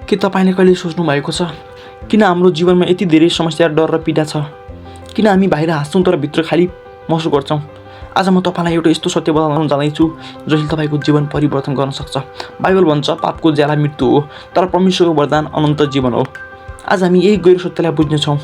के तपाईँले कहिले सोच्नु भएको छ किन हाम्रो जीवनमा यति धेरै समस्या, डर र पीडा छ? किन हामी बाहिर हाँस्छौँ तर भित्र खाली महसुस गर्छौँ? आज म तपाईँलाई एउटा यस्तो सत्य बताउन जाँदैछु जसले तपाईँको जीवन परिवर्तन गर्न सक्छ। बाइबल भन्छ पापको ज्याला मृत्यु हो, तर परमेश्वरको वरदान अनन्त जीवन हो। आज हामी यही गहिरो सत्यलाई बुझ्नेछौँ।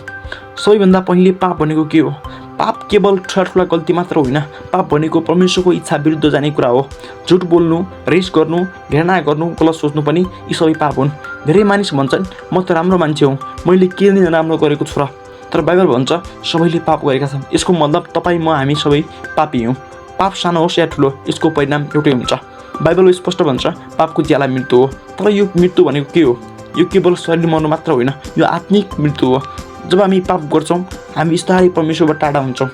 सबैभन्दा पहिले पाप भनेको के हो? पाप केवल ठुला गल्ती मात्र होइन। पाप भनेको परमेश्वरको इच्छा विरुद्ध जाने कुरा हो। झुट बोल्नु, रिस गर्नु, घृणा गर्नु, गलत सोच्नु पनि यी सबै पाप हुन्। धेरै मानिस भन्छन् म त राम्रो मान्छे हुँ, मैले के नै राम्रो गरेको छु र। तर बाइबल भन्छ सबैले पाप गरेका छन्। यसको मतलब तपाईँ, म, हामी सबै पापी हौँ। पाप सानो होस् या ठुलो, यसको परिणाम एउटै हुन्छ। बाइबल स्पष्ट भन्छ पापको ज्याला मृत्यु हो। तर यो मृत्यु भनेको के हो? यो केवल शरीर मर्नु मात्र होइन, यो आत्मिक मृत्यु हो। जब हामी पाप गर्छौँ हामी बिस्तारै परमेश्वरबाट टाढा हुन्छौँ।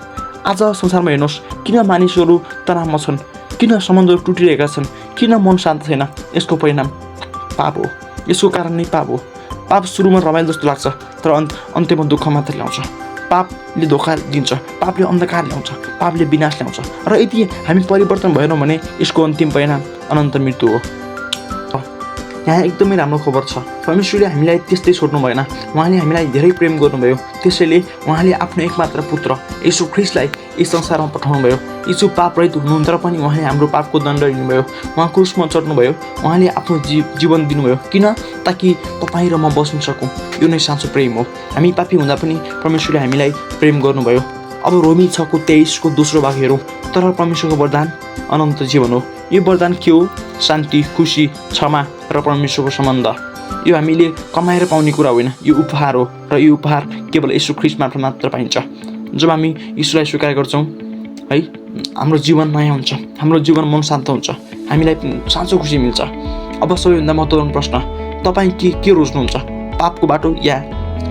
आज संसारमा हेर्नुहोस् किन मानिसहरू तनावमा छन्, किन सम्बन्धहरू टुटिरहेका छन्, किन मन शान्त छैन? यसको परिणाम पाप हो। यसको कारण नै पाप हो। पाप सुरुमा रमाइलो जस्तो लाग्छ तर अन्त्यमा दुःख मात्र ल्याउँछ। पापले धोका दिन्छ, पापले अन्धकार ल्याउँछ, पापले विनाश ल्याउँछ। र यदि हामी परिवर्तन भएनौँ भने यसको अन्तिम परिणाम अनन्त मृत्यु हो। यहाँ एकदमै राम्रो खबर छ। परमेश्वरले हामीलाई त्यस्तै छोड्नु भएन। उहाँले हामीलाई धेरै प्रेम गर्नुभयो। त्यसैले उहाँले आफ्नो एकमात्र पुत्र येशू ख्रीष्टलाई यस संसारमा पठाउनुभयो। येशू पाप रहित हुनुहुन्थ्यो र पनि उहाँले हाम्रो पापको दण्ड लिनुभयो। उहाँ क्रुसमा चढ्नुभयो। उहाँले आफ्नो जीवन दिनुभयो। किन? ताकि तपाईँ र म बस्न सकौँ। यो नै साँचो प्रेम हो। हामी पापी हुँदा पनि परमेश्वरले हामीलाई प्रेम गर्नुभयो। अब रोमी 6:23 दोस्रो भाग हेरौँ। तर परमेश्वरको वरदान अनन्त जीवन हो। यो वरदान के हो? शान्ति, खुसी, क्षमा र परमेश्वरको सम्बन्ध। यो हामीले कमाएर पाउने कुरा होइन, यो उपहार हो। र यो उपहार केवल येशू ख्रीष्ट मार्फत मात्र पाइन्छ। जब हामी येशूलाई स्वीकार गर्छौँ है, हाम्रो जीवन नयाँ हुन्छ, हाम्रो जीवन मन शान्त हुन्छ, हामीलाई साँचो खुसी मिल्छ। अब सबैभन्दा महत्त्वपूर्ण प्रश्न, तपाईँ के रोज्नुहुन्छ? पापको बाटो या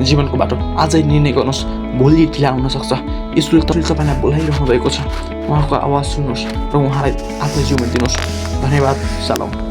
जीवनको बाटो? आजै निर्णय गर्नुहोस्। भोलि ढिला हुनसक्छ। येशूले तपाईँलाई बोलाइरहनु भएको छ। उहाँको आवाज सुन्नुहोस् र उहाँलाई आफ्नो जीवन दिनुहोस्। धन्यवाद। सलाम।